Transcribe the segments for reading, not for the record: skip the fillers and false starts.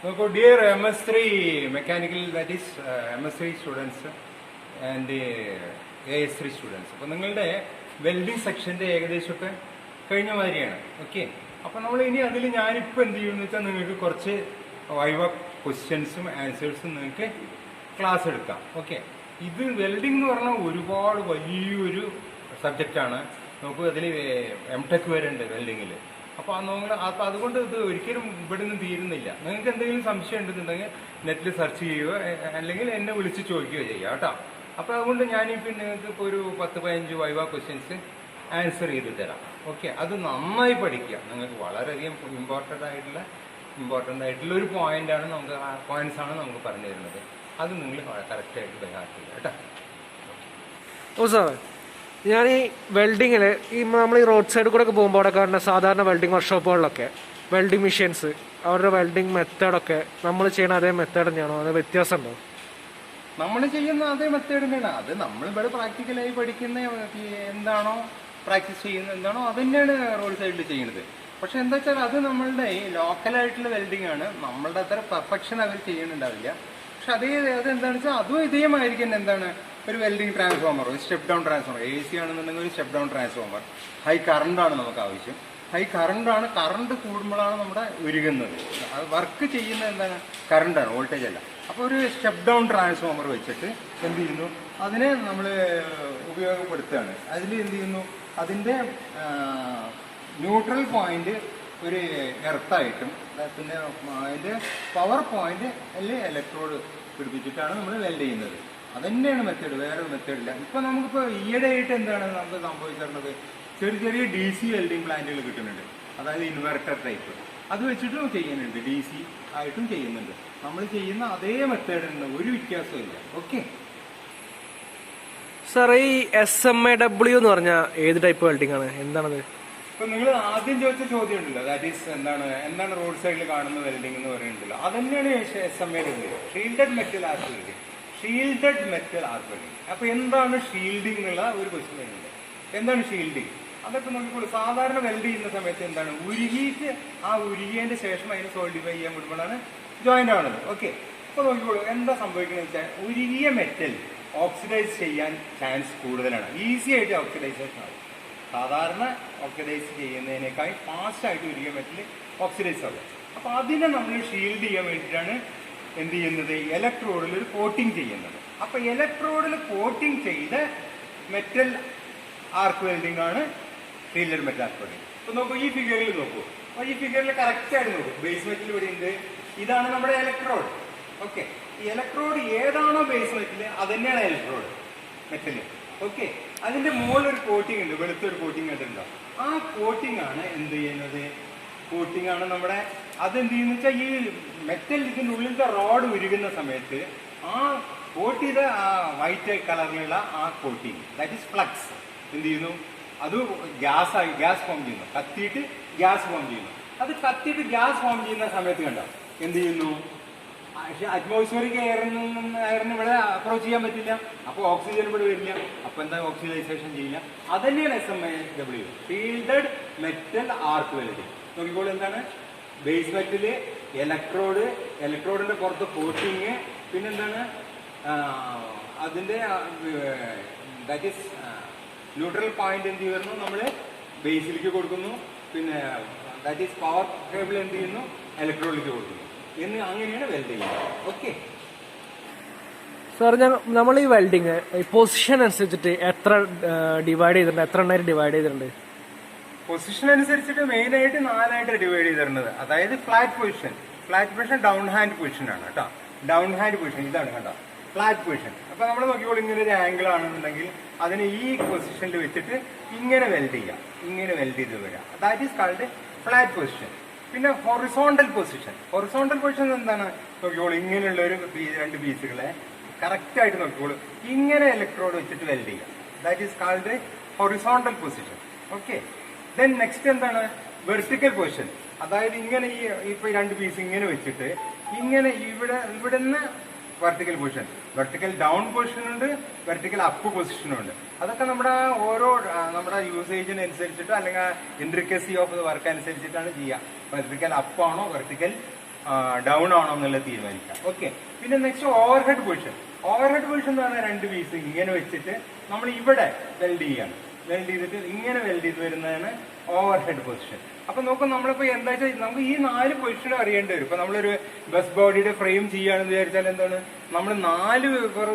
So, dear MS3 mechanical, that is MS3 students and AS3 students. അപ്പോൾ നിങ്ങളുടെ welding സെക്ഷൻ്റെ ഏകദേശമൊക്കെ കഴിഞ്ഞ മാതിരിയാണ്. ഓക്കെ, അപ്പോൾ നമ്മൾ ഇനി അതിൽ ഞാനിപ്പോൾ എന്ത് ചെയ്യുമെന്ന് വെച്ചാൽ നിങ്ങൾക്ക് കുറച്ച് വൈവ ക്വസ്റ്റ്യൻസും ആൻസേഴ്സും നിങ്ങൾക്ക് ക്ലാസ് എടുക്കാം. ഓക്കെ, ഇത് വെൽഡിംഗ് എന്ന് പറഞ്ഞാൽ ഒരുപാട് വലിയൊരു സബ്ജക്റ്റാണ്. നമുക്ക് അതിൽ MTech വരെ ഉണ്ട് വെൽഡിങ്ങിൽ. അപ്പോൾ അപ്പോൾ അതുകൊണ്ട് ഇത് ഒരിക്കലും ഇവിടെ നിന്ന് തീരുന്നില്ല. നിങ്ങൾക്ക് എന്തെങ്കിലും സംശയം ഉണ്ടെന്നുണ്ടെങ്കിൽ നെറ്റിൽ സെർച്ച് ചെയ്യുകയോ അല്ലെങ്കിൽ എന്നെ വിളിച്ച് ചോദിക്കുകയോ ചെയ്യുക കേട്ടോ. അപ്പോൾ അതുകൊണ്ട് ഞാനിപ്പോൾ നിങ്ങൾക്ക് ഇപ്പോൾ ഒരു 10-15 വൈവ ക്വസ്റ്റ്യൻസ് ആൻസർ ചെയ്ത് തരാം. ഓക്കെ, അത് നന്നായി പഠിക്കുക. നിങ്ങൾക്ക് വളരെയധികം ഇമ്പോർട്ടൻ്റ് ആയിട്ടുള്ള ഒരു പോയിന്റാണ് നമുക്ക് പോയിന്റ്സാണ് നമുക്ക് പറഞ്ഞു തരുന്നത്. അത് നിങ്ങൾ കറക്റ്റായിട്ട് ബൈഹാർട്ട് ചെയ്യുക കേട്ടോ. ഓ സാറേ, ഞാൻ ഈ വെൽഡിങ്ങിൽ നമ്മൾ ഈ റോഡ് സൈഡിൽ കൂടെ ഒക്കെ പോകുമ്പോൾ അവിടെ കാണുന്ന സാധാരണ വെൽഡിങ് വർക്ക്ഷോപ്പുകളിലൊക്കെ വെൽഡിങ് മെഷീൻസ് അവരുടെ വെൽഡിങ് മെത്തേഡൊക്കെ നമ്മൾ ചെയ്യുന്ന അതേ മെത്തേഡ് തന്നെയാണോ, അത് വ്യത്യാസമുണ്ടോ? നമ്മൾ ചെയ്യുന്ന അതേ മെത്തേഡ് തന്നെയാണ്. അത് നമ്മൾ ഇവിടെ പ്രാക്ടിക്കലായി പഠിക്കുന്ന എന്താണോ പ്രാക്ടീസ് ചെയ്യുന്നത് എന്താണോ അത് തന്നെയാണ് റോഡ് സൈഡിൽ ചെയ്യുന്നത്. പക്ഷെ എന്താ വെച്ചാൽ അത് നമ്മളുടെ ഈ ലോക്കലായിട്ടുള്ള വെൽഡിംഗ് ആണ്. നമ്മളുടെ അത്ര പെർഫെക്ഷൻ അവർ ചെയ്യുന്നുണ്ടാവില്ല. പക്ഷെ അതെന്താണെന്ന് വെച്ചാൽ അതും ഇതേമായിരിക്കും. എന്താണ് ഒരു വെൽഡിംഗ് ട്രാൻസ്ഫോമർ, ഒരു സ്റ്റെപ്പ് ഡൗൺ ട്രാൻസ്ഫോമർ, AC ആണെന്നുണ്ടെങ്കിൽ ഒരു സ്റ്റെപ്പ് ഡൗൺ ട്രാൻസ്ഫോമർ. ഹൈ കറണ്ടാണ് നമുക്ക് ആവശ്യം. ഹൈ കറണ്ടാണ്, കറണ്ട് കൂടുമ്പോഴാണ് നമ്മുടെ ഉരുകുന്നത്. വർക്ക് ചെയ്യുന്നത് എന്താണ്, കറണ്ടാണ്, വോൾട്ടേജ് അല്ല. അപ്പോൾ ഒരു സ്റ്റെപ്പ് ഡൗൺ ട്രാൻസ്ഫോമർ വെച്ചിട്ട് എന്ത് ചെയ്യുന്നു, അതിനെ നമ്മൾ ഉപയോഗപ്പെടുത്തുകയാണ്. അതിൽ എന്ത് ചെയ്യുന്നു, അതിൻ്റെ ന്യൂട്രൽ പോയിന്റ് ഒരു എർത്തായിട്ടും പിന്നെ അതിൻ്റെ പവർ പോയിന്റ് അല്ലെങ്കിൽ ഇലക്ട്രോഡ് പിടിപ്പിച്ചിട്ടാണ് നമ്മൾ വെൽഡ് ചെയ്യുന്നത്. അതന്നെയാണ് മെത്തേഡ്, വേറെ മെത്തേഡില്ല. ഇപ്പം നമുക്കിപ്പോൾ ഈയിടെയായിട്ട് എന്താണ് നമുക്ക് സംഭവിച്ചിരുന്നത്, ചെറിയ DC വെൽഡിംഗ് പ്ലാന്റുകൾ കിട്ടുന്നുണ്ട്. അതായത് ഇൻവെർട്ടർ ടൈപ്പ്, അത് വെച്ചിട്ടും ചെയ്യുന്നുണ്ട്, DC ആയിട്ടും ചെയ്യുന്നുണ്ട്. നമ്മൾ ചെയ്യുന്ന അതേ മെത്തേഡിന് ഒരു വ്യത്യാസവും ഇല്ല. ഓക്കെ സാർ, ഈ SMAW എന്ന് പറഞ്ഞാൽ ഏത് ടൈപ്പ് വെൽഡിംഗ് ആണ്, എന്താണത്? ഇപ്പൊ നിങ്ങൾ ആദ്യം ചോദിച്ച ചോദ്യം ഉണ്ടല്ലോ, ദാറ്റ് ഈസ് എന്താണ് റോഡ് സൈഡിൽ കാണുന്ന വെൽഡിംഗ് എന്ന് പറയുന്നുണ്ടല്ലോ, അതന്നെയാണ് SMAW, shielded metal arc welding. Shielded metal arc welding. അപ്പൊ എന്താണ് ഷീൽഡിംഗ് എന്നുള്ള ഒരു ക്വസ്റ്റ്യൻ വരുന്നുണ്ട്. എന്താണ് ഷീൽഡിംഗ്? അതൊക്കെ നോക്കിക്കോളൂ. സാധാരണ വെൽഡ് ചെയ്യുന്ന സമയത്ത് എന്താണ്, ഉരുകിയിട്ട് ആ ഉരുകിയതിന്റെ ശേഷം അതിന് സോൾഡിഫൈ ചെയ്യാൻ വിടുമ്പോഴാണ് ജോയിന്റ് ആവുന്നത്. ഓക്കെ, അപ്പൊ നോക്കിക്കോളൂ എന്താ സംഭവിക്കുന്നത് വെച്ചാൽ ഉരുകിയ മെറ്റൽ ഓക്സിഡൈസ് ചെയ്യാൻ ചാൻസ് കൂടുതലാണ്. ഈസി ആയിട്ട് ഓക്സിഡൈസേഷൻ ആവും. സാധാരണ ഓക്സിഡൈസ് ചെയ്യുന്നതിനേക്കാൾ ഫാസ്റ്റ് ആയിട്ട് ഉരുകിയ മെറ്റൽ ഓക്സിഡൈസ് ആവും. അപ്പൊ അതിനെ നമ്മൾ ഷീൽഡ് ചെയ്യാൻ വേണ്ടിയിട്ടാണ് എന്ത് ചെയ്യുന്നത്, ഇലക്ട്രോഡിൽ ഒരു കോട്ടിങ് ചെയ്യുന്നത്. അപ്പൊ ഇലക്ട്രോഡിൽ കോട്ടിങ് ചെയ്ത മെറ്റൽ ആർക്ക് വെൽഡിംഗ് ആണ് ഷീൽഡഡ് മെറ്റൽ ആർക്ക് വെൽഡിംഗ്. അപ്പൊ നോക്കൂ, ഈ ഫിഗറിൽ നോക്കൂ. അപ്പൊ ഈ ഫിഗറിൽ കറക്റ്റ് ആയിട്ട് നോക്കൂ. ബേസ് മെറ്റൽ ഇവിടെ ഉണ്ട്, ഇതാണ് നമ്മുടെ ഇലക്ട്രോഡ്. ഓക്കെ, ഈ ഇലക്ട്രോഡ് ഏതാണോ ബേസ് മെറ്റൽ അത് തന്നെയാണ് ഇലക്ട്രോഡ് മെറ്റല്. ഓക്കെ, അതിന്റെ മുകളിൽ ഒരു കോട്ടിംഗ് ഉണ്ട്, വെളുത്തൊരു കോട്ടിംഗ് കണ്ടിട്ടുണ്ടോ? ആ കോട്ടിംഗ് ആണ് എന്ത് ചെയ്യുന്നത്, കോട്ടിംഗ് ആണ് നമ്മുടെ അതെന്ത് ചെയ്യുന്ന വെച്ചാൽ ഈ മെറ്റൽ ഇതിന്റെ ഉള്ളിലത്തെ റോഡ് ഉരുകുന്ന സമയത്ത് ആ കോട്ട് ചെയ്ത ആ വൈറ്റ് കളറിലുള്ള ആ കോട്ടിംഗ്, ദാറ്റ് ഈസ് ഫ്ലക്സ്, എന്ത് ചെയ്യുന്നു, അത് ഗ്യാസ് ഫോം ചെയ്യുന്നു. കത്തിയിട്ട് ഗ്യാസ് ഫോം ചെയ്യുന്നു. അത് കത്തിയിട്ട് ഗ്യാസ് ഫോം ചെയ്യുന്ന സമയത്ത് കണ്ടോ എന്ത് ചെയ്യുന്നു, അറ്റ്മോസ്ഫിയറിക് എയറിന് ഇവിടെ അപ്രോച്ച് ചെയ്യാൻ പറ്റില്ല. അപ്പോൾ ഓക്സിജൻ ഇവിടെ വരില്ല. അപ്പൊ എന്താ, ഓക്സിഡൈസേഷൻ ചെയ്യില്ല. അതന്നെയാണ് SMAW, shielded metal arc welding. നോക്കിക്കോളൂ, എന്താണ് ബേസ് മെറ്റല്, ഇലക്ട്രോഡിന്റെ പുറത്ത് കോട്ടിങ്, പിന്നെന്താണ് അതിന്റെ ദാറ്റ് ഈസ് ന്യൂട്രൽ പോയിന്റ് എന്ത് ചെയ്യുന്നു, നമ്മൾ ബേസിലേക്ക് കൊടുക്കുന്നു. പിന്നെ ദാറ്റ് ഈസ് പവർ കേബിൾ എന്ത് ചെയ്യുന്നു, ഇലക്ട്രോഡിലേക്ക് കൊടുക്കുന്നു. അങ്ങനെയാണ് വെൽഡ് ചെയ്യുന്നത്. ഓക്കെ സാർ, നമ്മൾ ഈ വെൽഡിങ് പൊസിഷൻ അനുസരിച്ചിട്ട് എത്ര ഡിവൈഡ് ചെയ്തിട്ടുണ്ട്, എത്ര എണ്ണമായിട്ട് ഡിവൈഡ് ചെയ്തിട്ടുണ്ട്? പൊസിഷൻ അനുസരിച്ചിട്ട് മെയിൻ ആയിട്ട് 4 ഡിവൈഡ് ചെയ്തിരുന്നത്. അതായത് flat position down hand position ആണ് കേട്ടോ. ഡൗൺ ഹാൻഡ് പൊസിഷൻ ഇതാണ് കേട്ടോ, ഫ്ലാറ്റ് പൊസിഷൻ. അപ്പൊ നമ്മൾ നോക്കിക്കോളൂ, ഇങ്ങനെ ഒരു ആംഗിൾ ആണെന്നുണ്ടെങ്കിൽ അതിനെ ഈ പൊസിഷനിൽ വെച്ചിട്ട് ഇങ്ങനെ വെൽഡ് ചെയ്യാം, ഇങ്ങനെ വെൽഡ് ചെയ്ത് വരാം. That is called flat position. പിന്നെ ഹൊറിസോണ്ടൽ പൊസിഷൻ എന്താണ്, നോക്കിക്കോളൂ, ഇങ്ങനെയുള്ള ഒരു 2 പീസുകളെ കറക്റ്റ് ആയിട്ട് നോക്കിക്കോളൂ, ഇങ്ങനെ ഇലക്ട്രോഡ് വെച്ചിട്ട് വെൽഡ് ചെയ്യാം. That is called horizontal position. Okay, then next എന്താണ്, വെർട്ടിക്കൽ പൊസിഷൻ. അതായത് ഇങ്ങനെ ഇപ്പൊ 2 പീസ് ഇങ്ങനെ വെച്ചിട്ട് ഇങ്ങനെ ഇവിടുന്ന് vertical position, vertical down position ഉണ്ട്, വെർട്ടിക്കൽ അപ്പ് പൊസിഷനും ഉണ്ട്. അതൊക്കെ നമ്മുടെ നമ്മുടെ യൂസേജിനനുസരിച്ചിട്ടോ അല്ലെങ്കിൽ ഇൻട്രിക്കസി ഓഫ് ദ വർക്ക് അനുസരിച്ചിട്ടാണ് ചെയ്യുക. വെർട്ടിക്കൽ അപ്പ് ആണോ വെർട്ടിക്കൽ ഡൗൺ ആണോ എന്നുള്ളത് തീരുമാനിക്കാം. ഓക്കെ, പിന്നെ next overhead position. Overhead position എന്ന് പറഞ്ഞാൽ 2 പീസ് ഇങ്ങനെ വെച്ചിട്ട് നമ്മൾ ഇവിടെ വെൽഡ് ചെയ്യാണ്. വെൽഡ് ചെയ്തിട്ട് ഇങ്ങനെ വെൽഡ് ചെയ്ത് വരുന്നതാണ് ഓവർഹെഡ് പൊസിഷൻ. അപ്പൊ നോക്കും, നമ്മളിപ്പോ എന്താ വെച്ചാൽ നമുക്ക് ഈ 4 പൊസിഷനും അറിയേണ്ടി വരും. ഇപ്പൊ നമ്മളൊരു ബസ് ബോഡിയുടെ ഫ്രെയിം ചെയ്യുകയാണെന്ന് വിചാരിച്ചാൽ എന്താണ്, നമ്മൾ 4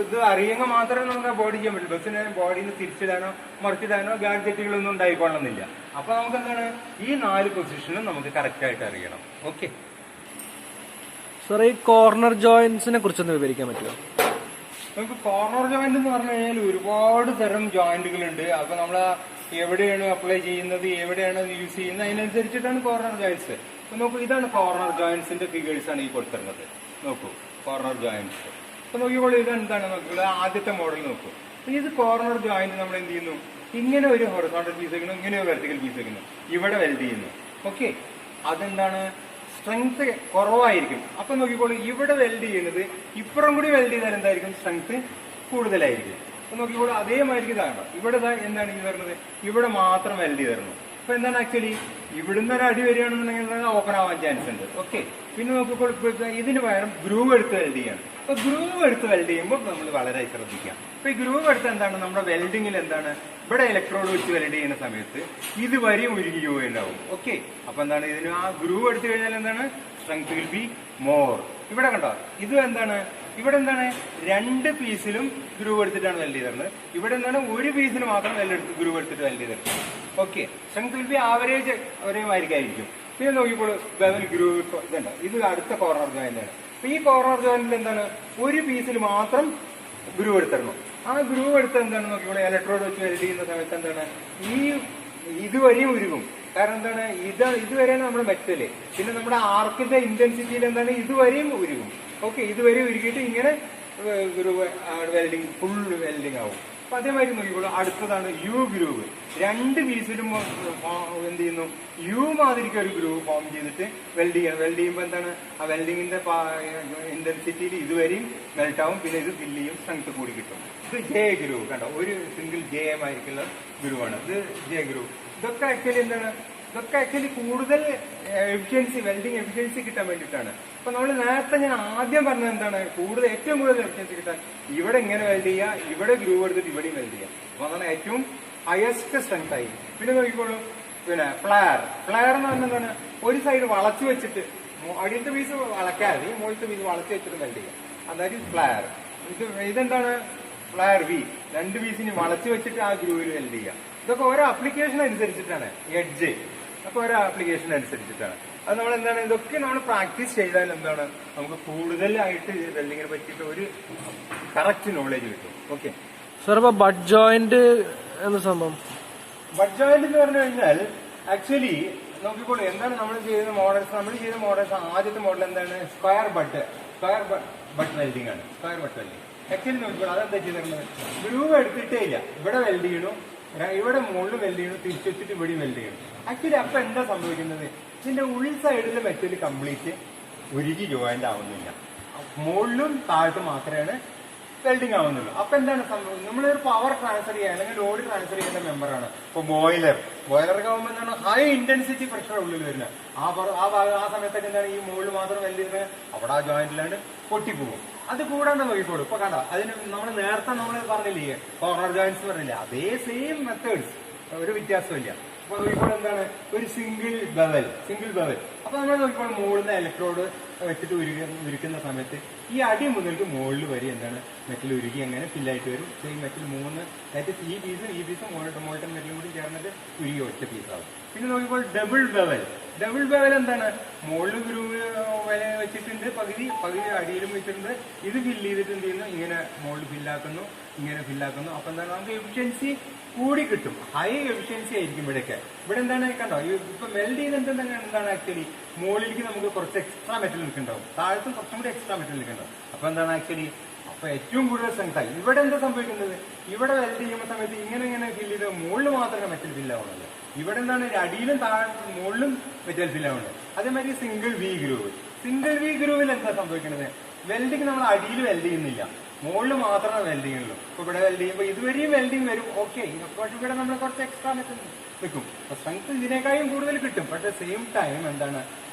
ഇത് അറിയുക മാത്രമേ നമുക്ക് ആ ബോഡി ചെയ്യാൻ പറ്റും. ബസ്സിനെ ബോഡിയിൽ തിരിച്ചിടാനോ മറിച്ചിടാനോ ഗാഡ്ജറ്റുകളൊന്നും ഉണ്ടായിക്കൊള്ളുന്നില്ല. അപ്പൊ നമുക്ക് എന്താണ്, ഈ 4 പൊസിഷനും നമുക്ക് കറക്റ്റ് ആയിട്ട് അറിയണം. ഓക്കെ സാർ, ഈ കോർണർ ജോയിന്റ്സിനെ കുറിച്ചൊന്ന് വിവരിക്കാൻ പറ്റുമോ? നമുക്ക് കോർണർ ജോയിന്റ് എന്ന് പറഞ്ഞു കഴിഞ്ഞാൽ ഒരുപാട് തരം ജോയിന്റുകളുണ്ട്. അപ്പൊ നമ്മൾ എവിടെയാണ് അപ്ലൈ ചെയ്യുന്നത്, എവിടെയാണ് യൂസ് ചെയ്യുന്നത്, അതിനനുസരിച്ചിട്ടാണ് കോർണർ ജോയിന്റ്സ്. അപ്പൊ നോക്കൂ, ഇതാണ് കോർണർ ജോയിന്റ്സിന്റെ ഫിഗേഴ്സ് ആണ് ഈ കൊടുത്തിരുന്നത്. നോക്കൂ, കോർണർ ജോയിന്റ്സ്. അപ്പൊ നോക്കിക്കോളൂ, ഇത് എന്താണ് നോക്കിക്കോളൂ, ആദ്യത്തെ മോഡൽ നോക്കൂ. ഇത് കോർണർ ജോയിന്റ് നമ്മൾ എന്ത് ചെയ്യുന്നു, ഇങ്ങനെ ഒരു ഹൊറിസോണ്ടൽ പീസ് വെക്കുന്നു, ഇങ്ങനെ ഒരു വെർട്ടിക്കൽ പീസ് വെക്കുന്നു, ഇവിടെ വെൽഡ് ചെയ്യുന്നു. ഓക്കെ, അതെന്താണ്, സ്ട്രെങ്ത് കുറവായിരിക്കും. അപ്പൊ നോക്കിക്കോളൂ, ഇവിടെ വെൽഡ് ചെയ്യുന്നത് ഇപ്പുറം കൂടി വെൽഡ് ചെയ്താൽ എന്തായിരിക്കും, സ്ട്രെങ്ത് കൂടുതലായിരിക്കും. അപ്പൊ നോക്കിക്കോളൂ, അതേമാതിരി ഇതാണ് ഇവിടെ എന്താണ് ഈ വരുന്നത്, ഇവിടെ മാത്രം വെൽഡ് ചെയ്ത് തരണം. അപ്പൊ എന്താണ് ആക്ച്വലി ഇവിടുന്ന് ഒരു അടി വരികയാണെന്നുണ്ടെങ്കിൽ ഓപ്പൺ ആവാൻ ചാൻസ് ഉണ്ട്. ഓക്കെ, പിന്നെ നോക്കിക്കോളൂ, ഇതിന് പകരം ഗ്രൂവ് എടുത്ത് വെൽഡ് ചെയ്യാണ്. അപ്പൊ ഗ്രൂവ് എടുത്ത് വെൽഡ് ചെയ്യുമ്പോൾ നമ്മൾ വളരെ ശ്രദ്ധിക്കാം. അപ്പൊ ഈ ഗ്രൂവ് എടുത്ത് എന്താണ്, നമ്മുടെ വെൽഡിങ്ങിൽ എന്താണ്, ഇവിടെ ഇലക്ട്രോഡ് വെച്ച് വെൽഡ് ചെയ്യുന്ന സമയത്ത് ഇതുവരെയും ഉരുകി ഉണ്ടാവും. ഓക്കെ, അപ്പൊ എന്താണ്, ഇതിന് ആ ഗ്രൂവ് എടുത്തു കഴിഞ്ഞാൽ എന്താണ്, സ്ട്രെങ്ത് വിൽ ബി മോർ. ഇവിടെ കണ്ടോ, ഇത് എന്താണ്, ഇവിടെ എന്താണ് 2 പീസിലും ഗ്രൂവ് എടുത്തിട്ടാണ് വെൽഡ് ചെയ്തിരുന്നത്. ഇവിടെ എന്താണ്, ഒരു പീസിൽ മാത്രം ഗ്രൂവ് എടുത്തിട്ട് വെൽഡ് ചെയ്തിരുന്നത്. Okay, strength will be average ഒരേ മാതിരിക്കായിരിക്കും. പിന്നെ നോക്കിക്കോളൂ, ബെവൽ ഗ്രൂവ് ഇതുണ്ട്, ഇത് അടുത്ത കോർണർ ജോയിന്റ് ആണ്. അപ്പൊ ഈ കോർണർ ജോയിന്റിൽ എന്താണ്, ഒരു പീസിൽ മാത്രം ഗ്രൂവ് എടുത്തിരണം. ആ ഗ്രൂവ് എടുത്ത് എന്താണ് നോക്കിക്കോളൂ, ഇലക്ട്രോഡ് വെച്ച് വെൽഡ് ചെയ്യുന്ന സമയത്ത് എന്താണ്, ഇതുവരെയും ഉരുകും. കാരണം എന്താണ്, ഇതുവരെയാണ് നമ്മുടെ മെറ്റല്. പിന്നെ നമ്മുടെ ആർക്കിന്റെ ഇന്റൻസിറ്റിയിൽ എന്താണ്, ഇതുവരെയും ഉരുകും. ഓക്കെ, ഇതുവരെ ഉരുകിയിട്ട് ഇങ്ങനെ വെൽഡിങ് ഫുൾ വെൽഡിങ് ആവും. അപ്പൊ അതേമാതിരി നോക്കിക്കോളൂ, അടുത്തതാണ് യു ഗ്രൂവ്. 2 പീസിലും എന്ത് ചെയ്യുന്നു, യു മാതിരിക്ക് ഒരു ഗ്രൂവ് ഫോം ചെയ്തിട്ട് വെൽഡ് ചെയ്യണം. വെൽഡ് ചെയ്യുമ്പോൾ എന്താണ്, ആ വെൽഡിങ്ങിന്റെ ഇന്റൻസിറ്റിയിൽ ഇതുവരെയും മെൽറ്റ് ആവും. പിന്നെ ഇത് ഫില്ല് ചെയ്യും, സ്ട്രെങ്ത് കൂടി കിട്ടും. ഇത് ജെ ഗ്രൂവ് കണ്ടോ, ഒരു സിംഗിൾ ജെ ആയിരിക്കുള്ള ഗ്രൂവാണ് ഇത്, ജെ ഗ്രൂവ്. ഇതൊക്കെ ആക്ച്വലി എന്താണ്, ഇതൊക്കെ ആക്ച്വലി കൂടുതൽ എഫിഷ്യൻസി, വെൽഡിങ് എഫിഷ്യൻസി കിട്ടാൻ വേണ്ടിയിട്ടാണ്. അപ്പൊ നമ്മൾ നേരത്തെ ഞാൻ ആദ്യം പറഞ്ഞത് എന്താണ്, ഏറ്റവും കൂടുതൽ എഫിഷ്യൻസി കിട്ടാൻ ഇവിടെ ഇങ്ങനെ വെൽഡ് ചെയ്യുക, ഇവിടെ ഗ്രൂവ് എടുത്തിട്ട് ഇവിടെയും വെൽഡ് ചെയ്യുക. അപ്പൊ അതാണ് ഏറ്റവും ഹയസ്റ്റ് സ്ട്രെങ്ത് ആയി. പിന്നെ നോക്കിക്കോളൂ, പിന്നെ ഫ്ലയർ എന്ന് പറഞ്ഞാൽ എന്താണ്, ഒരു സൈഡ് വളച്ചു വെച്ചിട്ട് അടിയത്തെ പീസ് വളയ്ക്കാതെ മുകളിലത്തെ പീസ് വളച്ചു വെച്ചിട്ട് വെൽഡ് ചെയ്യുക, അതായത് ഫ്ലയർ. ഇതെന്താണ്, ഫ്ലയർ വി, 2 പീസിന് വളച്ചു വെച്ചിട്ട് ആ ഗ്രൂവിൽ വെൽഡ് ചെയ്യുക. ഇതൊക്കെ ഓരോ ആപ്ലിക്കേഷൻ അനുസരിച്ചിട്ടാണ്. എഡ്ജ് ഒക്കെ ഓരോ ആപ്ലിക്കേഷൻ അനുസരിച്ചിട്ടാണ്. അത് നമ്മൾ എന്താണ്, ഇതൊക്കെ നമ്മൾ പ്രാക്ടീസ് ചെയ്താൽ എന്താണ്, നമുക്ക് കൂടുതലായിട്ട് വെൽഡിങ്ങിനെ പറ്റിയിട്ട് ഒരു കറക്റ്റ് നോളേജ് കിട്ടും. ഓക്കെ സാർ, അപ്പൊ ബഡ് ജോയിന്റ് എന്ന സംഭവം, ബഡ് ജോയിന്റ് എന്ന് പറഞ്ഞു കഴിഞ്ഞാൽ ആക്ച്വലി നോക്കിക്കോളൂ, എന്താണ് നമ്മൾ ചെയ്ത മോഡൽസ്. ആദ്യത്തെ മോഡൽ എന്താണ്, സ്ക്വയർ ബട്ട് വെൽഡിംഗ് ആണ്. സ്ക്വയർ ബട്ട് വെൽഡിംഗ് ആക്ച്വലി നോക്കിക്കോളൂ, അതെന്താ ചെയ്തിട്ടുള്ളത്, ഗ്രൂവ് എടുത്തിട്ടേ ഇല്ല, ഇവിടെ വെൽഡ് ചെയ്യണു, ഇവിടെ മുകളിൽ വെൽഡ് ചെയ്യണു, തിരിച്ചു വെച്ചിട്ട് ഇവിടെ വെൽഡ് ചെയ്യണം. ആക്ച്വലി അപ്പൊ എന്താ സംഭവിക്കുന്നത്, ഇതിന്റെ ഉള്ളിൽ സൈഡിലെ മെറ്റൽ കംപ്ലീറ്റ് ഉരുകി ജോയിന്റ് ആവുന്നില്ല, മുകളിലും താഴത്തും മാത്രമേ വെൽഡിങ് ആവുന്നുള്ളൂ. അപ്പൊ എന്താണ് സംഭവം, നമ്മളൊരു പവർ ട്രാൻസ്ഫർ ചെയ്യാൻ അല്ലെങ്കിൽ ലോഡ് ട്രാൻസ്ഫർ ചെയ്യേണ്ട മെമ്പറാണ്. ഇപ്പൊ ബോയിലറൊക്കെ ആകുമ്പോൾ എന്താണ്, ഹൈ ഇന്റൻസിറ്റി പ്രഷർ ഉള്ളിൽ വരുന്നത്. ആ സമയത്തൊക്കെ എന്താണ്, ഈ മുകളിൽ മാത്രം വെൽഡ് ചെയ്യുന്നത്, അവിടെ ആ ജോയിന്റിലാണ്ട് പൊട്ടിപ്പോകും. അത് കൂടാണ്ട് നോക്കിക്കോളൂ. ഇപ്പൊ കണ്ട, അതിന് നമ്മൾ നേരത്തെ നമ്മൾ പറഞ്ഞില്ലേ, കോർണർ ജോയിന്റ്സ് പറഞ്ഞില്ലേ, അതേ സെയിം മെത്തേഡ്സ്, ഒരു വ്യത്യാസമില്ല. അപ്പൊ നോക്കിക്കോളൂ, എന്താണ്, ഒരു സിംഗിൾ ബവൽ. അപ്പൊ നമ്മൾ നോക്കിക്കോളൂ, മുകളിൽ ഇലക്ട്രോഡ് വെച്ചിട്ട് ഉരുക്കുന്ന സമയത്ത് ഈ അടി മുതൽക്ക് മുകളിൽ വരെ എന്താണ്, മെറ്റൽ ഉരുകി അങ്ങനെ ഫില്ലായിട്ട് വരും. സെയിം മെറ്റൽ 3, അതായത് ഈ പീസും മോൾട്ടൺ മെറ്റലും കൂടി ചേർന്നിട്ട് ഉരുകി ഒറ്റ പീസാവും. പിന്നെ നോക്കിയപ്പോൾ ഡബിൾ ബവൽ എന്താണ്, മുകളിൽ ഗ്രൂവ് വില വെച്ചിട്ടുണ്ട്, പകുതി അടിയിലും വെച്ചിട്ടുണ്ട്. ഇത് ഫില്ല് ചെയ്തിട്ട് എന്ത് ചെയ്യുന്നു, ഇങ്ങനെ മുകളിൽ ഫില്ലാക്കുന്നു. അപ്പൊ എന്താണ്, നമുക്ക് എഫിഷ്യൻസി കൂടി കിട്ടും, ഹൈ എഫിഷ്യൻസി ആയിരിക്കും ഇവിടെയൊക്കെ. ഇവിടെ എന്താണ് കണ്ടോ, ഇപ്പൊ വെൽഡ് ചെയ്തിട്ട് എന്താണ് ആക്ച്വലി മുകളിലേക്ക് നമുക്ക് കുറച്ച് എക്സ്ട്രാ മെറ്റൽ നിൽക്കുന്നുണ്ടാവും, താഴത്തും കുറച്ചും കൂടി എക്സ്ട്രാ മെറ്റൽ നിൽക്കുന്നുണ്ടാവും. അപ്പൊ എന്താണ് ആക്ച്വലി, അപ്പൊ ഏറ്റവും കൂടുതൽ സ്ട്രെങ്ത് ആയി. ഇവിടെ എന്താ സംഭവിക്കുന്നത്, ഇവിടെ വെൽഡ് ചെയ്യുന്ന സമയത്ത് ഇങ്ങനെ ഫില്ല് ചെയ്ത് മുകളിൽ മാത്രമേ മെറ്റൽ ഫില്ലാവുന്നത്. ഇവിടെ എന്താണ്, അടിയിലും മുകളിലും മെറ്റൽ ഫില്ലാവുന്നത്. അതേമാതിരി സിംഗിൾ വി ഗ്രൂവിൽ എന്താ സംഭവിക്കുന്നത്, വെൽഡിങ് നമ്മൾ അടിയിൽ വെൽഡ് ചെയ്യുന്നില്ല, മുകളിൽ മാത്രമേ വെൽഡ് ചെയ്യുള്ളൂ. ഇപ്പൊ ഇവിടെ വെൽഡ് ചെയ്യുമ്പോൾ ഇതുവരെയും വെൽഡിങ് വരും. ഓക്കെ, പക്ഷെ ഇവിടെ നമ്മൾ കുറച്ച് എക്സ്ട്രാ മെറ്റൽ വെക്കും. അപ്പൊ സ്ട്രെങ്ത് ഇതിനേക്കാളും കൂടുതൽ കിട്ടും. ബട്ട് സെയിം ടൈം എന്താണ്,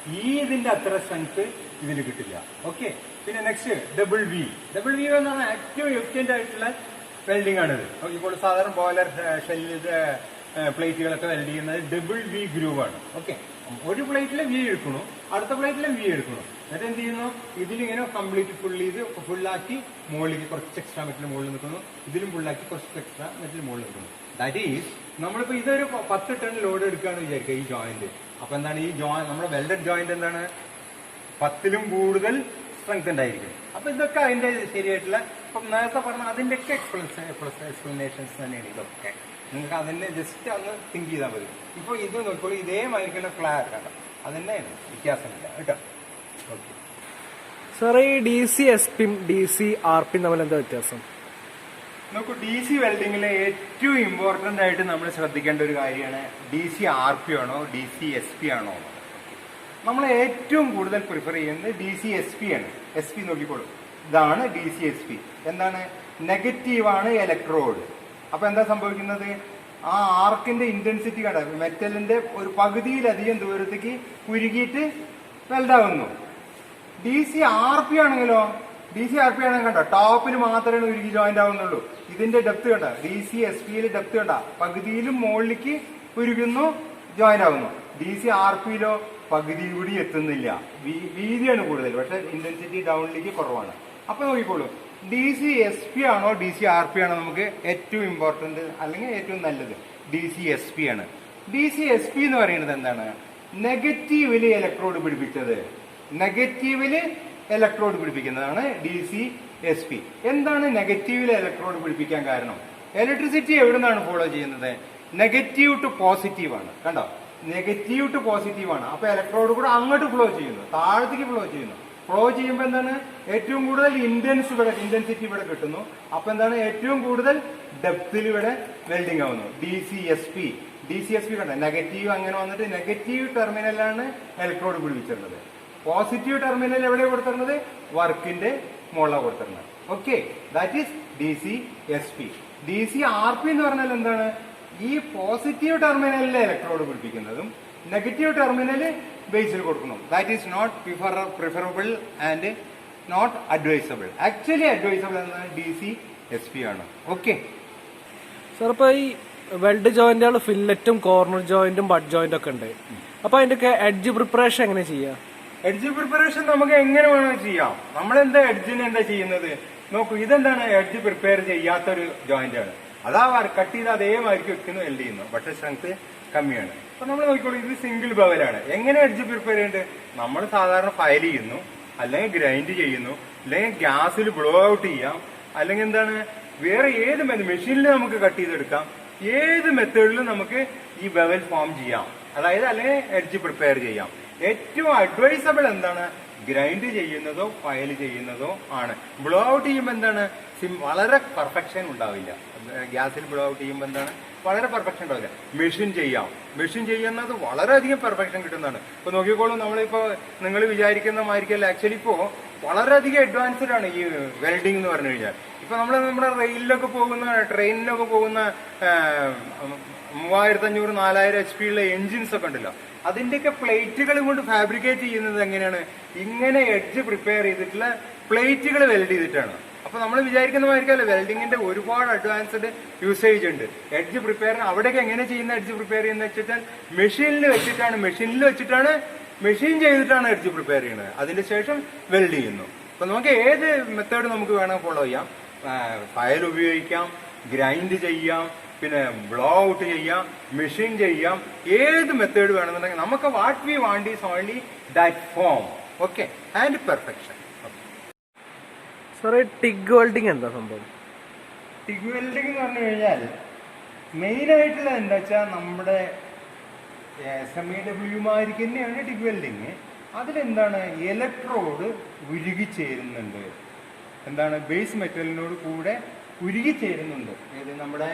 ഇതിന്റെ അത്ര സ്ട്രെങ്ത് ഇതിൽ കിട്ടില്ല. ഓക്കെ. പിന്നെ നെക്സ്റ്റ് ഡബിൾ വി എന്ന് പറഞ്ഞാൽ ഏറ്റവും എഫിഷ്യന്റ് ആയിട്ടുള്ള വെൽഡിംഗ് ആണിത്. ഇപ്പോൾ സാധാരണ ബോയിലർ ഷെല്ലിന്റെ പ്ലേറ്റുകളൊക്കെ വെൽഡ് ചെയ്യുന്നത് ഡബിൾ വി ഗ്രൂവ് ആണ്. ഓക്കെ. ഒരു പ്ലേറ്റിൽ വി എടുക്കണു, അടുത്ത പ്ലേറ്റിൽ വി എടുക്കണു, എന്നിട്ട് എന്ത് ചെയ്യുന്നു, ഇതിലിങ്ങനെ കംപ്ലീറ്റ് ഫുള്ളാക്കി മുകളിലേക്ക് കുറച്ച് എക്സ്ട്രാ മെറ്റൽ മുകളിൽ നിൽക്കുന്നു, ഇതിലും ഫുള്ളാക്കി കുറച്ച് എക്സ്ട്രാ മെറ്റൽ മുകളിൽ നിൽക്കുന്നു. ദാറ്റ് ഈസ് നമ്മളിപ്പോ ഇതൊരു 10 ടൺ ലോഡ് എടുക്കുകയാണെന്ന് വിചാരിക്കുക ഈ ജോയിന്റ്. അപ്പൊ എന്താണ് ഈ നമ്മുടെ വെൽഡഡ് ജോയിന്റ് എന്താണ് 10ലും കൂടുതൽ സ്ട്രെങ്ത് ഉണ്ടായിരിക്കും. അപ്പൊ ഇതൊക്കെ അതിന്റെ ശരിയായിട്ടുള്ള ഇപ്പം നേരത്തെ പറഞ്ഞ അതിന്റെയൊക്കെ എക്സ്പ്ലനേഷൻസ് തന്നെയാണ് ഇതൊക്കെ. നിങ്ങൾക്ക് അതിനെ ജസ്റ്റ് ഒന്ന് തിങ്ക് ചെയ്താൽ മതി. ഇപ്പൊ ഇത് നോക്കിക്കോളൂ, ഇതേമായിരിക്കുന്ന ഫ്ലാറ്റ് കണ്ടോ, അതിന്റെ വ്യത്യാസമില്ല കേട്ടോ. ഓക്കെ സാർ, ഈ DC SP DC RP തമ്മിൽ എന്താ വ്യത്യാസം? നോക്കൂ, DC വെൽഡിങ്ങിലെ ഏറ്റവും ഇമ്പോർട്ടന്റ് ആയിട്ട് നമ്മൾ ശ്രദ്ധിക്കേണ്ട ഒരു കാര്യമാണ് DC RP ആണോ DC SP ആണോ. നമ്മൾ ഏറ്റവും കൂടുതൽ പ്രിഫർ ചെയ്യുന്നത് DC SP ആണ്. SP നോക്കിക്കോളൂ, ഇതാണ് DC SP. എന്താണ്, നെഗറ്റീവാണ് ഇലക്ട്രോഡ്. അപ്പൊ എന്താ സംഭവിക്കുന്നത്, ആ ആർക്കിന്റെ ഇന്റൻസിറ്റി കണ്ട മെറ്റലിന്റെ ഒരു പകുതിയിലധികം ദൂരത്തേക്ക് കുരുകിയിട്ട് വെൽഡാവുന്നു. DC RP ആണെങ്കിലോ, DC RP ആണെങ്കിൽ കണ്ട ടോപ്പിൽ മാത്രമേ ഉരുകി ജോയിന്റ് ആവുന്നുള്ളൂ. ഇതിന്റെ ഡെപ്ത് കണ്ട, DC SP ഡെപ്ത് കണ്ട പകുതിയിലും മുകളിലേക്ക് ഉരുകുന്നു, ജോയിന്റ് ആവുന്നു. DC RPയിലോ പകുതി കൂടി എത്തുന്നില്ല, വീതിയാണ് കൂടുതൽ, പക്ഷെ ഇന്റൻസിറ്റി ഡൗണിലേക്ക് കുറവാണ്. അപ്പൊ നോക്കിക്കോളൂ, DC SP ആണോ DC RP ആണോ നമുക്ക് ഏറ്റവും ഇമ്പോർട്ടന്റ് അല്ലെങ്കിൽ ഏറ്റവും നല്ലത് DC SP ആണ്. DC SP എന്ന് പറയുന്നത് എന്താണ്, നെഗറ്റീവില് ഇലക്ട്രോഡ് പിടിപ്പിച്ചത്, നെഗറ്റീവില് ഇലക്ട്രോഡ് പിടിപ്പിക്കുന്നതാണ് DC SP. എന്താണ് നെഗറ്റീവില് ഇലക്ട്രോഡ് പിടിപ്പിക്കാൻ കാരണം? ഇലക്ട്രിസിറ്റി എവിടെ നിന്നാണ് ഫോളോ ചെയ്യുന്നത്, നെഗറ്റീവ് ടു പോസിറ്റീവ് ആണ്. കണ്ടോ, നെഗറ്റീവ് ടു പോസിറ്റീവ് ആണ്. അപ്പൊ ഇലക്ട്രോഡ് കൂടെ അങ്ങോട്ട് ഫ്ലോ ചെയ്യുന്നു, താഴത്തേക്ക് ഫ്ലോ ചെയ്യുന്നു. ഫ്ലോ ചെയ്യുമ്പോൾ എന്താണ്, ഏറ്റവും കൂടുതൽ ഇന്റൻസിറ്റി ഇവിടെ കിട്ടുന്നു. അപ്പൊ എന്താണ്, ഏറ്റവും കൂടുതൽ ഡെപ്തിൽ ഇവിടെ വെൽഡിംഗ് ആവുന്നു. DC SP കണ്ട നെഗറ്റീവ് അങ്ങനെ വന്നിട്ട് നെഗറ്റീവ് ടെർമിനലാണ് ഇലക്ട്രോഡ് പിടിപ്പിച്ചിരുന്നത്. പോസിറ്റീവ് ടെർമിനൽ എവിടെ കൊടുത്തിരുന്നത്, വർക്കിന്റെ മുകളിലാണ് കൊടുത്തിരുന്നത്. Okay, that is DC SP. DC RP എന്ന് പറഞ്ഞാൽ എന്താണ്, ഈ പോസിറ്റീവ് ടെർമിനലിലെ ഇലക്ട്രോഡ് പിടിപ്പിക്കുന്നതും നെഗറ്റീവ് ടെർമിനല് ബേസിൽ കൊടുക്കണം. That is not preferable and not advisable. Actually advisable എന്നത് DC SP ആണ്. ഓക്കെ സാർ, ഇപ്പൊ ഈ വെൽഡ് ജോയിന്റുകൾ ഫില്ലറ്റും കോർണർ ജോയിന്റും ബഡ് ജോയിന്റ് ഒക്കെ ഉണ്ട്. അപ്പൊ അതിന്റെ എഡ്ജ് പ്രിപ്പറേഷൻ എങ്ങനെ ചെയ്യാം? എഡ്ജ് പ്രിപ്പറേഷൻ നമുക്ക് എങ്ങനെ വേണമെങ്കിൽ ചെയ്യാം. നമ്മളെന്താ എഡ്ജിന് എന്താ ചെയ്യുന്നത് നോക്കൂ, ഇതെന്താണ് എഡ്ജ് പ്രിപ്പയർ ചെയ്യാത്തൊരു ജോയിന്റ് ആണ്. അതാ കട്ട് ചെയ്ത് അതേമാതിരി വെക്കുന്നു, വെൽഡ് ചെയ്യുന്നു, പക്ഷെ സ്ട്രെങ്ത് കമ്മിയാണ്. അപ്പൊ നമ്മൾ നോക്കിക്കോളൂ, ഇത് സിംഗിൾ ബവലാണ്. എങ്ങനെ എഡ്ജ് പ്രിപ്പയർ ചെയ്യേണ്ടത്, നമ്മൾ സാധാരണ ഫയൽ ചെയ്യുന്നു, അല്ലെങ്കിൽ ഗ്രൈൻഡ് ചെയ്യുന്നു, അല്ലെങ്കിൽ ഗ്യാസിൽ ബ്ലോ ഔട്ട് ചെയ്യാം, അല്ലെങ്കിൽ എന്താണ് വേറെ ഏത് മെഷീനിൽ നമുക്ക് കട്ട് ചെയ്തെടുക്കാം. ഏത് മെത്തേഡിലും നമുക്ക് ഈ ബവൽ ഫോം ചെയ്യാം, അതായത് അല്ലെങ്കിൽ എഡ്ജ് പ്രിപ്പയർ ചെയ്യാം. ഏറ്റവും അഡ്വൈസബിൾ എന്താണ്, ഗ്രൈൻഡ് ചെയ്യുന്നതോ ഫയൽ ചെയ്യുന്നതോ ആണ്. ബ്ലോ ഔട്ട് ചെയ്യുമ്പോൾ എന്താണ്, വളരെ പെർഫെക്ഷൻ ഉണ്ടാവില്ല. ഗ്യാസിൽ ബ്ലോ ഔട്ട് ചെയ്യുമ്പോൾ എന്താണ്, വളരെ പെർഫെക്ഷൻ ഉണ്ടാവില്ല. മെഷീൻ ചെയ്യുന്നത് വളരെയധികം പെർഫെക്ഷൻ കിട്ടുന്നതാണ്. ഇപ്പൊ നോക്കിക്കോളൂ, നമ്മളിപ്പോ നിങ്ങൾ വിചാരിക്കുന്ന മാതിരിക്കല്ല, ആക്ച്വലി ഇപ്പോ വളരെയധികം അഡ്വാൻസ്ഡ് ആണ് ഈ വെൽഡിംഗ് എന്ന് പറഞ്ഞു കഴിഞ്ഞാൽ. ഇപ്പൊ നമ്മുടെ റെയിലിലൊക്കെ പോകുന്ന, ട്രെയിനിലൊക്കെ പോകുന്ന 3500-4000 HP ഉള്ള എഞ്ചിൻസ് ഒക്കെ ഉണ്ടല്ലോ, അതിന്റെയൊക്കെ പ്ലേറ്റുകൾ കൊണ്ട് ഫാബ്രിക്കേറ്റ് ചെയ്യുന്നത് എങ്ങനെയാണ്, ഇങ്ങനെ എഡ്ജ് പ്രിപ്പയർ ചെയ്തിട്ടുള്ള പ്ലേറ്റുകൾ വെൽഡ് ചെയ്തിട്ടാണ്. അപ്പൊ നമ്മൾ വിചാരിക്കുന്ന മാതിരിക്കല്ല, വെൽഡിങ്ങിന്റെ ഒരുപാട് അഡ്വാൻസ്ഡ് യൂസേജ് ഉണ്ട്. എഡ്ജ് പ്രിപ്പയർ അവിടെയൊക്കെ എങ്ങനെ ചെയ്യുന്ന എഡ്ജ് പ്രിപ്പയർ ചെയ്യുന്ന വെച്ചിട്ടാൽ മെഷീൻ ചെയ്തിട്ടാണ് എഡ്ജ് പ്രിപ്പയർ ചെയ്യുന്നത്. അതിന് ശേഷം വെൽഡ് ചെയ്യുന്നു. അപ്പൊ നമുക്ക് ഏത് മെത്തേഡ് നമുക്ക് വേണം ഫോളോ ചെയ്യാം. ഫയൽ ഉപയോഗിക്കാം, ഗ്രൈൻഡ് ചെയ്യാം, പിന്നെ ബ്ലോ ഔട്ട് ചെയ്യാം, മെഷീൻ ചെയ്യാം. ഏത് മെത്തേഡ് വേണമെന്നുണ്ടെങ്കിൽ നമുക്ക് what we want is only that form. Okay, and perfection. സാറേ, ടിഗ് വെൽഡിങ് എന്താ സംഭവം? ടിഗ് വെൽഡിംഗ് എന്ന് പറഞ്ഞു കഴിഞ്ഞാൽ മെയിൻ ആയിട്ടുള്ള എന്താ വെച്ചാൽ നമ്മുടെ SMAWമാർക്ക് തന്നെയാണ് ടിഗ് വെൽഡിങ്. അതിലെന്താണ്, ഇലക്ട്രോഡ് ഉരുകിച്ചേരുന്നുണ്ട്. എന്താണ്, ബേസ് മെറ്റലിനോട് കൂടെ ഉരുകിച്ചേരുന്നുണ്ട്. ഏത് നമ്മുടെ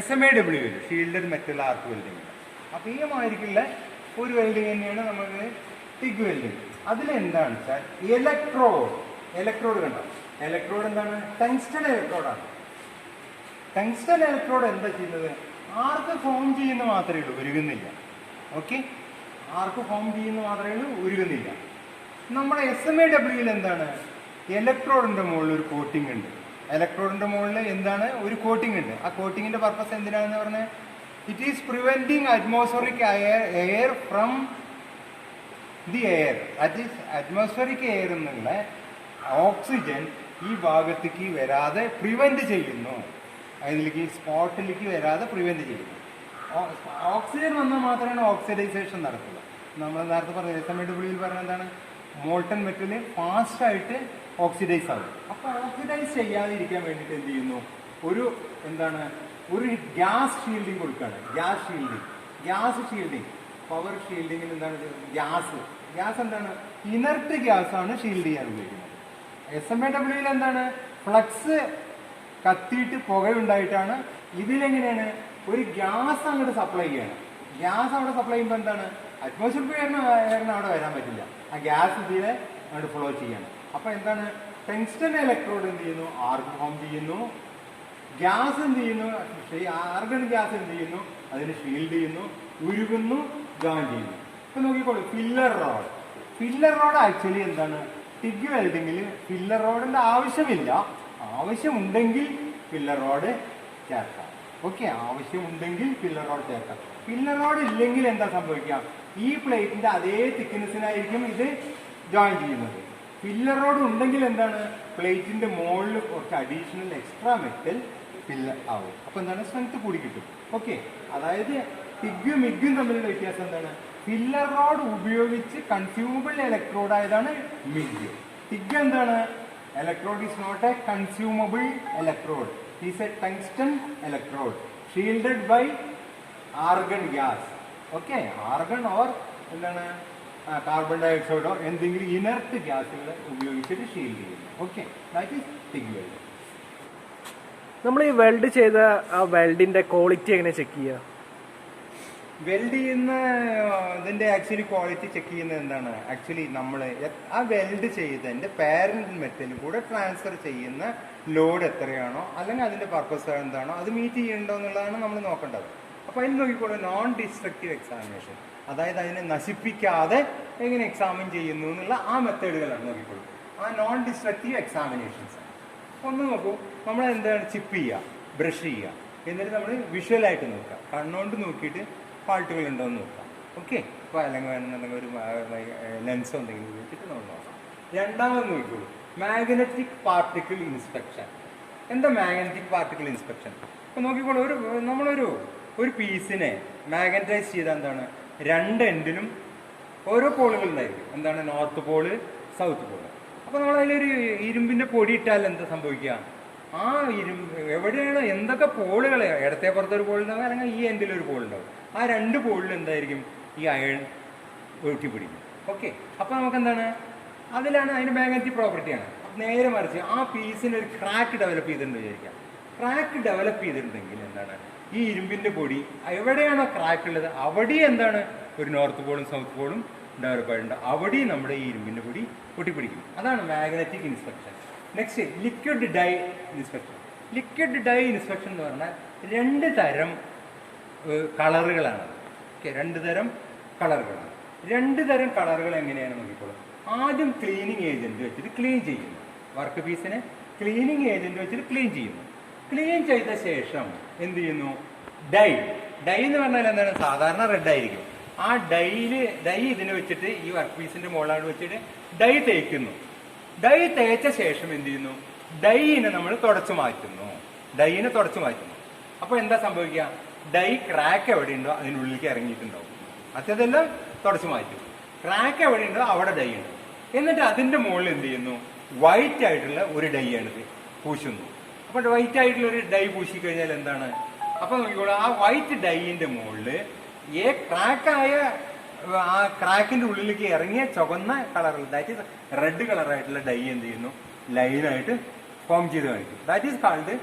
SMAW, ഷീൽഡഡ് മെറ്റൽ ആർക്ക് വെൽഡിങ്. അപ്പൊ ഈ മാതിരിക്കുള്ള ഒരു വെൽഡിങ് തന്നെയാണ് നമുക്ക് ടിഗ് വെൽഡിങ്. അതിലെന്താണെന്ന് വെച്ചാൽ ഇലക്ട്രോഡ് കണ്ടോ, ഇലക്ട്രോഡ് എന്താണ്, ടങ്സ്റ്റൺ ഇലക്ട്രോഡാണ്. ടങ്സ്റ്റൺ ഇലക്ട്രോഡ് എന്താ ചെയ്യുന്നത്, ആർക്ക് ഫോം ചെയ്യുന്ന മാത്രമേ ഉള്ളൂ, ഉരുകുന്നില്ല. ഓക്കെ, ആർക്ക് ഫോം ചെയ്യുന്ന മാത്രമേ ഉരുകുന്നില്ല. നമ്മുടെ SMAWയിൽ എന്താണ്, ഇലക്ട്രോഡിന്റെ മുകളിൽ ഒരു കോട്ടിംഗ് ഉണ്ട്. ഇലക്ട്രോഡിന്റെ മുകളിൽ എന്താണ്, ഒരു കോട്ടിംഗ് ഉണ്ട്. ആ കോട്ടിങ്ങിന്റെ പർപ്പസ് എന്തിനാണെന്ന് പറഞ്ഞാൽ it is preventing atmospheric air from the air. That is atmospheric air എന്നുള്ള ഓക്സിജൻ ഈ ഭാഗത്തേക്ക് വരാതെ പ്രിവെന്റ് ചെയ്യുന്നു, അതിലേക്ക് സ്പോട്ടിലേക്ക് വരാതെ പ്രിവെന്റ് ചെയ്യുന്നു. ഓക്സിജൻ വന്നാൽ മാത്രമാണ് ഓക്സിഡൈസേഷൻ നടക്കുക. നമ്മൾ നേരത്തെ പറഞ്ഞത് SMAWയിൽ പറഞ്ഞ എന്താണ്, മോൾട്ടൺ മെറ്റല് ഫാസ്റ്റായിട്ട് ഓക്സിഡൈസ് ആകും. അപ്പോൾ ഓക്സിഡൈസ് ചെയ്യാതിരിക്കാൻ വേണ്ടിയിട്ട് എന്ത് ചെയ്യുന്നു, ഒരു എന്താണ്, ഒരു ഗ്യാസ് ഷീൽഡിങ് കൊടുക്കുകയാണ്. ഗ്യാസ് ഷീൽഡിങ് പവർ ഷീൽഡിങ്ങിൽ എന്താണ്, ഗ്യാസ് എന്താണ്, ഇനർട്ട് ഗ്യാസ് ആണ് ഷീൽഡ് ചെയ്യാൻ ഉപയോഗിക്കുന്നത്. SMAWയിൽ എന്താണ്, ഫ്ലക്സ് കത്തിയിട്ട് പുകയുണ്ടായിട്ടാണ്. ഇതിലെങ്ങനെയാണ്, ഒരു ഗ്യാസ് അങ്ങോട്ട് സപ്ലൈ ചെയ്യണം. ഗ്യാസ് അവിടെ സപ്ലൈ ചെയ്യുമ്പോൾ എന്താണ്, അറ്റ്മോസ്ഫിയർ എയറിന് അവിടെ വരാൻ പറ്റില്ല. ആ ഗ്യാസ് ഇതിലെ അങ്ങോട്ട് ഫ്ലോ ചെയ്യണം. അപ്പൊ എന്താണ്, ടങ്സ്റ്റൺ ഇലക്ട്രോഡ് എന്ത് ചെയ്യുന്നു, ആർക്ക് ഫോം ചെയ്യുന്നു. ഗ്യാസ് എന്ത് ചെയ്യുന്നു, ആർഗൺ ഗ്യാസ് എന്ത് ചെയ്യുന്നു, അതിന് ഷീൽഡ് ചെയ്യുന്നു, ഉരുകുന്നു, ജോയിൻ ചെയ്യുന്നു. ഇപ്പൊ നോക്കിക്കോളൂ, ഫില്ലർ റോഡ് ആക്ച്വലി എന്താണ്, ടിഗ് വെൽഡിങ്ങിൽ ഫില്ലർ റോഡിന്റെ ആവശ്യമില്ല. ആവശ്യമുണ്ടെങ്കിൽ ഫില്ലർ റോഡ് ചേർക്കാം. ഓക്കെ, ആവശ്യമുണ്ടെങ്കിൽ ഫില്ലർ റോഡ് ചേർക്കാം. ഫില്ലർ റോഡ് ഇല്ലെങ്കിൽ എന്താ സംഭവിക്കാം, ഈ പ്ലേറ്റിന്റെ അതേ തിക്നെസ്സിനായിരിക്കും ഇത് ജോയിൻ ചെയ്യുന്നത്. ഫില്ലർ റോഡ് ഉണ്ടെങ്കിൽ എന്താണ്, പ്ലേറ്റിന്റെ മുകളിൽ കുറച്ച് അഡീഷണൽ എക്സ്ട്രാ മെറ്റൽ ഫില്ലർ ആവും. അപ്പൊ എന്താണ്, സ്ട്രെങ്ത് കൂടി കിട്ടും. ഓക്കെ, അതായത് ടിഗും മിഗും തമ്മിലുള്ള വ്യത്യാസം എന്താണ്, ഫില്ലർ റോഡ് ഉപയോഗിച്ച് കൺസ്യൂമബിൾ ഇലക്ട്രോഡ് ആയതാണ് മിഗ്. ടിഗ് എന്താണ്, electrode is not a consumable electrode, is a tungsten electrode shielded by argon gas. Okay, argon or എന്താണ്, കാർബൺ ഡയോക്സൈഡോ എന്തെങ്കിലും ഇനർട്ട് ഗ്യാസുകൾ ഉപയോഗിച്ചിട്ട് ഷീൽഡ് ചെയ്യുന്നു. Okay, that is TIG weld. നമ്മൾ ഈ വെൽഡ് ചെയ്ത ആ വെൽഡിന്റെ ക്വാളിറ്റി എങ്ങനെ ചെക്ക് ചെയ്യുക? വെൽഡ് ചെയ്യുന്ന ഇതിന്റെ ആക്ച്വലി ക്വാളിറ്റി ചെക്ക് ചെയ്യുന്നത് എന്താണ്, ആക്ച്വലി നമ്മൾ ആ വെൽഡ് ചെയ്തതിന്റെ പാരന്റ് മെറ്റൽ കൂടെ ട്രാൻസ്ഫർ ചെയ്യുന്ന ലോഡ് എത്രയാണോ, അല്ലെങ്കിൽ അതിന്റെ പർപ്പസ് എന്താണോ അത് മീറ്റ് ചെയ്യണ്ടോ എന്നുള്ളതാണ് നമ്മൾ നോക്കേണ്ടത്. അപ്പൊ അതിന് നോക്കിക്കോളൂ, നോൺ ഡിസ്ട്രക്റ്റീവ് എക്സാമിനേഷൻ, അതായത് അതിനെ നശിപ്പിക്കാതെ എങ്ങനെ എക്സാമിൻ ചെയ്യുന്നു എന്നുള്ള ആ മെത്തേഡുകളാണ് നോക്കിക്കോളൂ. ആ നോൺ ഡിസ്ട്രക്റ്റീവ് എക്സാമിനേഷൻസ് ഒന്ന് നോക്കൂ. നമ്മൾ എന്താണ്, ചിപ്പ് ചെയ്യുക, ബ്രഷ് ചെയ്യുക, എന്നിട്ട് നമ്മൾ വിഷ്വലായിട്ട് നോക്കുക, കണ്ണുകൊണ്ട് നോക്കിയിട്ട് ഫാൾട്ടുകൾ ഉണ്ടോ എന്ന് നോക്കാം. ഓക്കെ, ഇപ്പോൾ അല്ലെങ്കിൽ വേണമെന്നുണ്ടെങ്കിൽ ഒരു ലെൻസോ എന്തെങ്കിലും ഉപയോഗിച്ചിട്ട് നമ്മൾ നോക്കാം. രണ്ടാമത് നോക്കിക്കോളൂ, മാഗ്നറ്റിക് പാർട്ടിക്കിൾ ഇൻസ്പെക്ഷൻ. എന്താ മാഗ്നറ്റിക് പാർട്ടിക്കിൾ ഇൻസ്പെക്ഷൻ? ഇപ്പൊ നോക്കിക്കോളൂ, ഒരു പീസിനെ മാഗ്നറ്റൈസ് ചെയ്താൽ എന്താണ്, രണ്ട് എൻഡിലും ഓരോ പോളുകൾ ഉണ്ടായിരിക്കും. എന്താണ്, നോർത്ത് പോള്, സൗത്ത് പോള്. അപ്പൊ നമ്മൾ അതിലൊരു ഇരുമ്പിന്റെ പൊടി ഇട്ടാൽ എന്താ സംഭവിക്കുക, ആ എവിടെയാണ് എന്തൊക്കെ പോളുകൾ, ഇടത്തെ പുറത്തൊരു പോൾ ഉണ്ടാവും, അല്ലെങ്കിൽ ഈ എൻഡിൽ ഒരു പോൾ ഉണ്ടാവും. ആ രണ്ട് പോളിൽ എന്തായിരിക്കും, ഈ അയൺ ഒഴുക്കിപ്പിടിക്കും. ഓക്കെ, അപ്പൊ നമുക്ക് എന്താണ്, അതിലാണ് അതിന്റെ മാഗ്നറ്റിക് പ്രോപ്പർട്ടിയാണ്. നേരെ മറിച്ച് ആ പീസിന് ഒരു ക്രാക്ക് ഡെവലപ്പ് ചെയ്തിട്ടുണ്ട് വിചാരിക്കാം. ക്രാക്ക് ഡെവലപ്പ് ചെയ്തിട്ടുണ്ടെങ്കിൽ എന്താണ്, ഈ ഇരുമ്പിന്റെ പൊടി എവിടെയാണോ ക്രാക്ക് ഉള്ളത് അവിടെ എന്താണ്, ഒരു നോർത്ത് പോളും സൗത്ത് പോളും ഡെവലപ്പ് ആയിട്ടുണ്ട്, അവിടെയും നമ്മുടെ ഈ ഇരുമ്പിന്റെ പൊടി പൊട്ടിപ്പിടിക്കും. അതാണ് magnetic inspection. Next, liquid dye inspection. Liquid dye inspection എന്ന് പറഞ്ഞാൽ രണ്ട് തരം കളറുകളാണ്. ഓക്കെ, രണ്ട് തരം കളറുകളാണ്. രണ്ട് തരം കളറുകൾ എങ്ങനെയാണ് നോക്കിക്കോളൂ. ആദ്യം ക്ലീനിങ് ഏജന്റ് വെച്ചിട്ട് ക്ലീൻ ചെയ്യുന്നു, വർക്ക് പീസിനെ ക്ലീനിങ് ഏജന്റ് വെച്ചിട്ട് ക്ലീൻ ചെയ്യുന്നു. ക്ലീൻ ചെയ്ത ശേഷം എന്ത് ചെയ്യുന്നു, ഡൈ എന്ന് പറഞ്ഞാൽ എന്താണ്, സാധാരണ റെഡ് ആയിരിക്കും. ആ ഡൈ ഇതിനെ വെച്ചിട്ട് ഈ വർക്ക് പീസിന്റെ മുകളിലാണ് വെച്ചിട്ട് ഡൈ തേക്കുന്നു. ഡൈ തേച്ച ശേഷം എന്ത് ചെയ്യുന്നു, ഡൈനെ നമ്മൾ തുടച്ചു മാറ്റുന്നു. അപ്പൊ എന്താ സംഭവിക്കുക, ഡൈ ക്രാക്ക് എവിടെയുണ്ടോ അതിനുള്ളിലേക്ക് ഇറങ്ങിയിട്ടുണ്ടാവും. മറ്റേതെല്ലാം തുടച്ചു മാറ്റും. ക്രാക്ക് എവിടെയുണ്ടോ അവിടെ ഡൈ ഉണ്ട്. എന്നിട്ട് അതിന്റെ മുകളിൽ എന്ത് ചെയ്യുന്നു, വൈറ്റ് ആയിട്ടുള്ള ഒരു ഡൈ ആണ് പൂശുന്നു. അപ്പൊ വൈറ്റ് ആയിട്ടുള്ള ഒരു ഡൈ പൂശി കഴിഞ്ഞാൽ എന്താണ്, അപ്പൊ നോക്കിക്കോളൂ, ആ വൈറ്റ് ഡൈയിന്റെ മുകളില് ക്രാക്കായ ആ ക്രാക്കിന്റെ ഉള്ളിലേക്ക് ഇറങ്ങിയ ചുവന്ന കളറിൽ, ദാറ്റ് ഈസ് റെഡ് കളറായിട്ടുള്ള ഡൈ എന്ത് ചെയ്യുന്നു, ലൈനായിട്ട് ഫോം ചെയ്ത് കാണിക്കും. That is called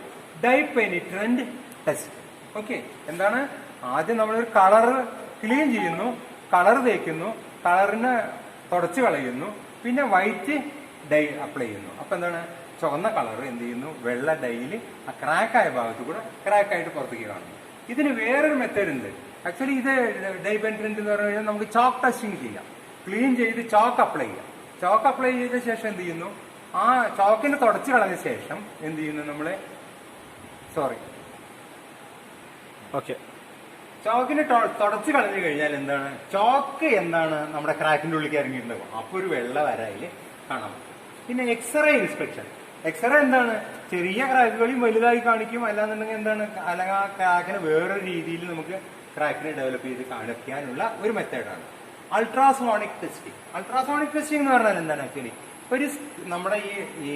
dye penetrant test. Okay, എന്താണ്, ആദ്യം നമ്മളൊരു കളർ ക്ലീൻ ചെയ്യുന്നു, കളർ തേക്കുന്നു, കളറിനെ തുടച്ചു കളയുന്നു, പിന്നെ വൈറ്റ് ഡൈ അപ്ലൈ ചെയ്യുന്നു. അപ്പൊ എന്താണ്, ചുവന്ന കളർ എന്ത് ചെയ്യുന്നു, വെള്ള ഡൈയിൽ ആ ക്രാക്കായ ഭാഗത്ത് കൂടെ ക്രാക്കായിട്ട് പുറത്തേക്ക് കാണുന്നു. ഇതിന് വേറൊരു മെത്തേഡ് ഉണ്ട്. ആക്ച്വലി ഇത് ഡൈ പെനിട്രന്റ് എന്ന് പറഞ്ഞു കഴിഞ്ഞാൽ നമുക്ക് ചോക്ക് ടെസ്റ്റിംഗ് ചെയ്യാം. ക്ലീൻ ചെയ്ത് ചോക്ക് അപ്ലൈ ചെയ്യാം. ചോക്ക് അപ്ലൈ ചെയ്ത ശേഷം എന്ത് ചെയ്യുന്നു, ആ ചോക്കിനെ തുടച്ച് കളഞ്ഞ ശേഷം എന്ത് ചെയ്യുന്നു നമ്മള്, ഓക്കെ, ചോക്കിനെ തുടച്ച് കളഞ്ഞു കഴിഞ്ഞാൽ എന്താണ്, ചോക്ക് എന്താണ് നമ്മുടെ ക്രാക്കിന്റെ ഉള്ളിലേക്ക് ഇറങ്ങിയിട്ടുണ്ടാവും. അപ്പൊ ഒരു വെള്ള വരയില് കാണാം. പിന്നെ എക്സ്റേ ഇൻസ്പെക്ഷൻ. എക്സ്റേ എന്താണ്, ചെറിയ ക്രാക്കുകളും വലുതായി കാണിക്കും. അല്ലാന്നുണ്ടെങ്കിൽ എന്താണ്, അല്ലെങ്കിൽ ആ ക്രാക്കിനെ വേറൊരു രീതിയിൽ നമുക്ക് ക്രാക്കിനെ ഡെവലപ്പ് ചെയ്ത് കാണിക്കാനുള്ള ഒരു മെത്തേഡാണ് അൾട്രാസോണിക് ടെസ്റ്റിംഗ്. അൾട്രാസോണിക് ടെസ്റ്റിംഗ് എന്ന് പറഞ്ഞാൽ എന്താണ്, ആക്ച്വലി ഒരു നമ്മുടെ ഈ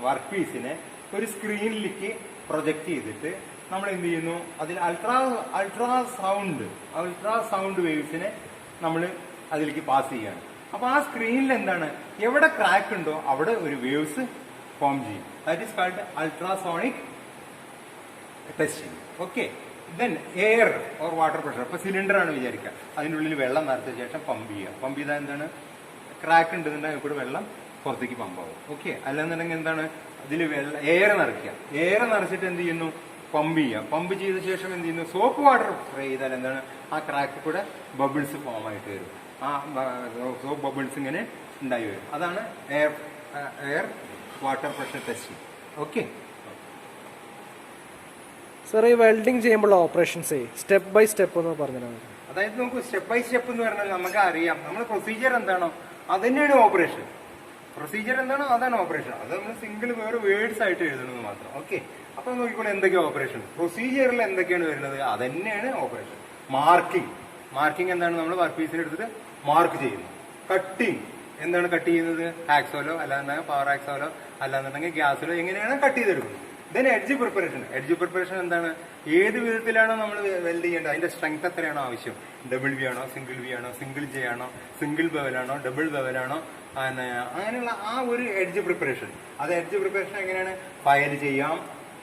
വർക്ക് പീസിനെ ഒരു സ്ക്രീനിലേക്ക് പ്രൊജക്ട് ചെയ്തിട്ട് നമ്മൾ എന്ത് ചെയ്യുന്നു, അതിൽ അൾട്രാസൗണ്ട് വേവ്സിനെ നമ്മൾ അതിലേക്ക് പാസ് ചെയ്യാണ്. അപ്പൊ ആ സ്ക്രീനിൽ എന്താണ്, എവിടെ ക്രാക്ക് ഉണ്ടോ അവിടെ ഒരു വേവ്സ് ഫോം ചെയ്യും. That is called ultrasonic testing. Okay, then air or water pressure. ഇപ്പൊ സിലിണ്ടർ ആണ് വിചാരിക്കുക, അതിൻ്റെ ഉള്ളിൽ വെള്ളം നിറച്ച ശേഷം പമ്പ് ചെയ്യുക. പമ്പ് ചെയ്താൽ എന്താണ്, ക്രാക്ക് ഉണ്ടെന്നുണ്ടെങ്കിൽ കൂടെ വെള്ളം പുറത്തേക്ക് പമ്പാവും. ഓക്കെ, അല്ലാന്നുണ്ടെങ്കിൽ എന്താണ്, അതിൽ എയർ നിറയ്ക്കുക. എയർ നിറച്ചിട്ട് എന്ത് ചെയ്യുന്നു, പമ്പ് ചെയ്യുക. പമ്പ് ചെയ്ത ശേഷം എന്ത് ചെയ്യുന്നു, സോപ്പ് വാട്ടർ സ്പ്രേ ചെയ്താൽ എന്താണ്, ആ ക്രാക്ക് കൂടെ ബബിൾസ് ഫോം ആയിട്ട് വരും. ആ സോപ്പ് ബബിൾസ് ഇങ്ങനെ ഉണ്ടായി വരും. അതാണ് air water pressure testing. Okay sir, ഈ വെൽഡിങ് ചെയ്യുമ്പോൾ ഓപ്പറേഷൻസ് സ്റ്റെപ്പ് ബൈ സ്റ്റെപ്പ് എന്ന് പറഞ്ഞാൽ, അതായത് നമുക്ക് സ്റ്റെപ്പ് ബൈ സ്റ്റെപ്പ് എന്ന് പറഞ്ഞാൽ നമുക്ക് അറിയാം, നമ്മുടെ പ്രൊസീജിയർ എന്താണോ അത് തന്നെയാണ് ഓപ്പറേഷൻ. പ്രൊസീജിയർ എന്താണോ അതാണ് ഓപ്പറേഷൻ. അത് നമ്മൾ സിംഗിൾ വേറെ വേർഡ്സ് ആയിട്ട് എഴുതണമെന്ന് മാത്രം. ഓക്കെ, അപ്പൊ നോക്കിക്കോളെ എന്തൊക്കെയാണ് ഓപ്പറേഷൻ, പ്രൊസീജിയറിൽ എന്തൊക്കെയാണ് വരുന്നത് അത് തന്നെയാണ് ഓപ്പറേഷൻ. മാർക്കിംഗ് എന്താണ്, നമ്മൾ വർക്ക് പീസിൽ എടുത്തിട്ട് മാർക്ക് ചെയ്യുന്നു. കട്ടിങ് എന്താണ്, കട്ട് ചെയ്യുന്നത് ആക്സോലോ അല്ലാന്നുണ്ടെങ്കിൽ പവർ ആക്സോലോ അല്ലാന്നുണ്ടെങ്കിൽ ഗ്യാസിലോ എങ്ങനെയാണ് കട്ട് ചെയ്തെടുക്കുന്നത്. ദെൻ എഡ്ജ് പ്രിപ്പറേഷൻ എന്താണ്, ഏത് വിധത്തിലാണോ നമ്മൾ വെൽഡ് ചെയ്യേണ്ടത്, അതിന്റെ സ്ട്രെങ്ത് എത്രയാണോ ആവശ്യം, ഡബിൾ വി ആണോ, സിംഗിൾ വി ആണോ, സിംഗിൾ ജെ ആണോ, സിംഗിൾ ബെവലാണോ, ഡബിൾ ബെവലാണോ, അങ്ങനെയുള്ള ആ ഒരു എഡ്ജ് പ്രിപ്പറേഷൻ. അത് എഡ്ജ് പ്രിപ്പറേഷൻ എങ്ങനെയാണ്, ഫയൽ ചെയ്യാം,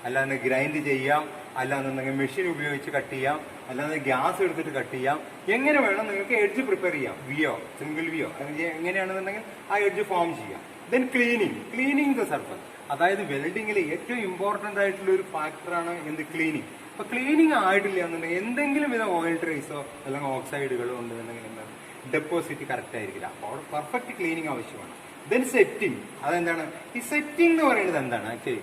അല്ലാതെ ഗ്രൈൻഡ് ചെയ്യാം, അല്ലാന്നുണ്ടെങ്കിൽ മെഷീൻ ഉപയോഗിച്ച് കട്ട് ചെയ്യാം, അല്ലാതെ ഗ്യാസ് എടുത്തിട്ട് കട്ട് ചെയ്യാം. എങ്ങനെ വേണം നിങ്ങൾക്ക് എഡ്ജ് പ്രിപ്പയർ ചെയ്യാം, വിയോ സിംഗിൾ വിയോ എങ്ങനെയാണെന്നുണ്ടെങ്കിൽ ആ എഡ്ജ് ഫോം ചെയ്യാം. Then cleaning the surface. അതായത് വെൽഡിങ്ങിൽ ഏറ്റവും ഇമ്പോർട്ടന്റ് ആയിട്ടുള്ള ഒരു ഫാക്ടറാണ് എന്ത്, ക്ലീനിങ്. അപ്പൊ ക്ലീനിങ് ആയിട്ടില്ല എന്നുണ്ടെങ്കിൽ എന്തെങ്കിലും വിധ ഓയിൽ ട്രേസോ അല്ലെങ്കിൽ ഓക്സൈഡുകളോ ഉണ്ടെന്നുണ്ടെങ്കിൽ എന്താണ്, ഡെപ്പോസിറ്റ് കറക്റ്റ് ആയിരിക്കില്ല. അപ്പോൾ അവിടെ പെർഫെക്റ്റ് ക്ലീനിങ് ആവശ്യമാണ്. Then setting. അതെന്താണ്, ഈ സെറ്റിംഗ് എന്ന് പറയുന്നത് എന്താണ്, ആക്ച്വലി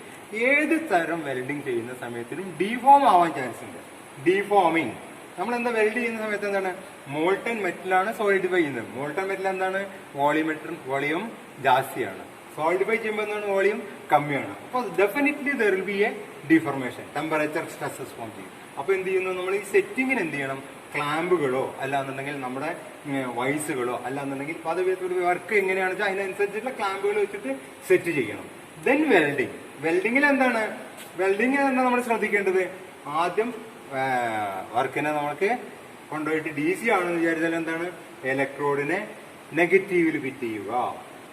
ഏത് തരം വെൽഡിങ് ചെയ്യുന്ന സമയത്തിനും ഡീഫോം ആവാൻ ചാൻസ് ഉണ്ട്. ഡീഫോമിങ് നമ്മൾ എന്താ വെൽഡ് ചെയ്യുന്ന സമയത്ത് എന്താണ്, മോൾട്ടൺ മെറ്റലാണ് സോളിഡിഫൈ ചെയ്യുന്നത്. മോൾട്ടൺ മെറ്റൽ എന്താണ്, വോളിയം ജാസ്തിയാണ്. സോളിഡിഫൈ ചെയ്യുമ്പോൾ എന്താണ്, വോളിയം കമ്മിയാണ്. അപ്പോൾ definitely there will be A deformation, temperature stresses form ചെയ്യും. അപ്പൊ എന്ത് ചെയ്യുന്നു, നമ്മൾ ഈ സെറ്റിങ്ങിന് എന്ത് ചെയ്യണം, ക്ലാമ്പുകളോ അല്ലാന്നുണ്ടെങ്കിൽ നമ്മുടെ വൈസുകളോ അല്ലാന്നുണ്ടെങ്കിൽ പദവിയുടെ വർക്ക് എങ്ങനെയാണെന്ന് വെച്ചാൽ അതിനനുസരിച്ചുള്ള ക്ലാമ്പുകൾ വെച്ചിട്ട് സെറ്റ് ചെയ്യണം. ദെൻ വെൽഡിങ്ങിൽ എന്താണ്, വെൽഡിങ് എന്താ നമ്മൾ ശ്രദ്ധിക്കേണ്ടത്, ആദ്യം വർക്കിനെ നമുക്ക് കൊണ്ടുപോയിട്ട് DC ആണെന്ന് വിചാരിച്ചാൽ എന്താണ്, ഇലക്ട്രോഡിനെ നെഗറ്റീവിൽ ഫിറ്റ് ചെയ്യുക,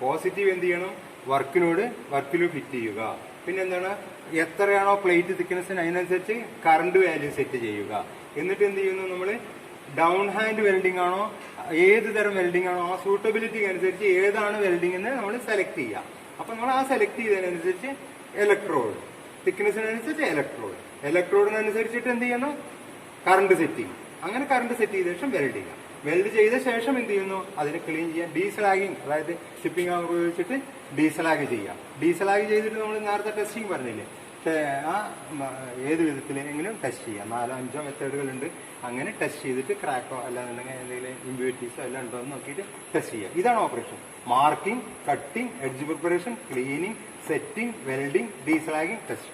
പോസിറ്റീവ് എന്ത് ചെയ്യണം, വർക്കിൽ ഫിറ്റ് ചെയ്യുക. പിന്നെന്താണ്, എത്രയാണോ പ്ലേറ്റ് തിക്നെസ്സിന് അതിനനുസരിച്ച് കറണ്ട് വാല്യൂ സെറ്റ് ചെയ്യുക. എന്നിട്ട് എന്ത് ചെയ്യുന്നു, നമ്മൾ ഡൗൺ ഹാൻഡ് വെൽഡിംഗ് ആണോ, ഏത് തരം വെൽഡിംഗ് ആണോ ആ സൂട്ടബിലിറ്റിക്ക് അനുസരിച്ച് ഏതാണ് വെൽഡിംഗ് എന്ന് നമ്മൾ സെലക്ട് ചെയ്യുക. അപ്പൊ നമ്മൾ ആ സെലക്ട് ചെയ്തതിനനുസരിച്ച് ഇലക്ട്രോഡ്, തിക്നെസ്സിനനുസരിച്ച് ഇലക്ട്രോഡിനനുസരിച്ചിട്ട് എന്ത് ചെയ്യണം, കറണ്ട് സെറ്റ് ചെയ്യും. അങ്ങനെ കറണ്ട് സെറ്റ് ചെയ്ത ശേഷം വെൽഡ് ചെയ്യുക. വെൽഡ് ചെയ്ത ശേഷം എന്ത് ചെയ്യുന്നു, അതിനെ ക്ലീൻ ചെയ്യാൻ ഡീസലാഗിങ്, അതായത് ഷിപ്പിംഗ് ഉപയോഗിച്ചിട്ട് ഡീസലാഗ് ചെയ്യാം. ഡീസലാഗ് ചെയ്തിട്ട് നമ്മൾ നേരത്തെ ടെസ്റ്റിംഗ് പറഞ്ഞില്ലേ, ആ ഏത് വിധത്തിലെങ്കിലും ടെസ്റ്റ് ചെയ്യാം. 4-5 മെത്തേഡുകളുണ്ട്. അങ്ങനെ ടെസ്റ്റ് ചെയ്തിട്ട് ക്രാക്കോ അല്ലാന്നുണ്ടെങ്കിൽ എന്തെങ്കിലും ഇമ്പ്യൂരിറ്റീസോ എല്ലാം ഉണ്ടോ എന്ന് നോക്കിയിട്ട് ടെസ്റ്റ് ചെയ്യാം. ഇതാണ് operation. Marking, cutting, edge preparation, cleaning, setting, welding, deslagging, test.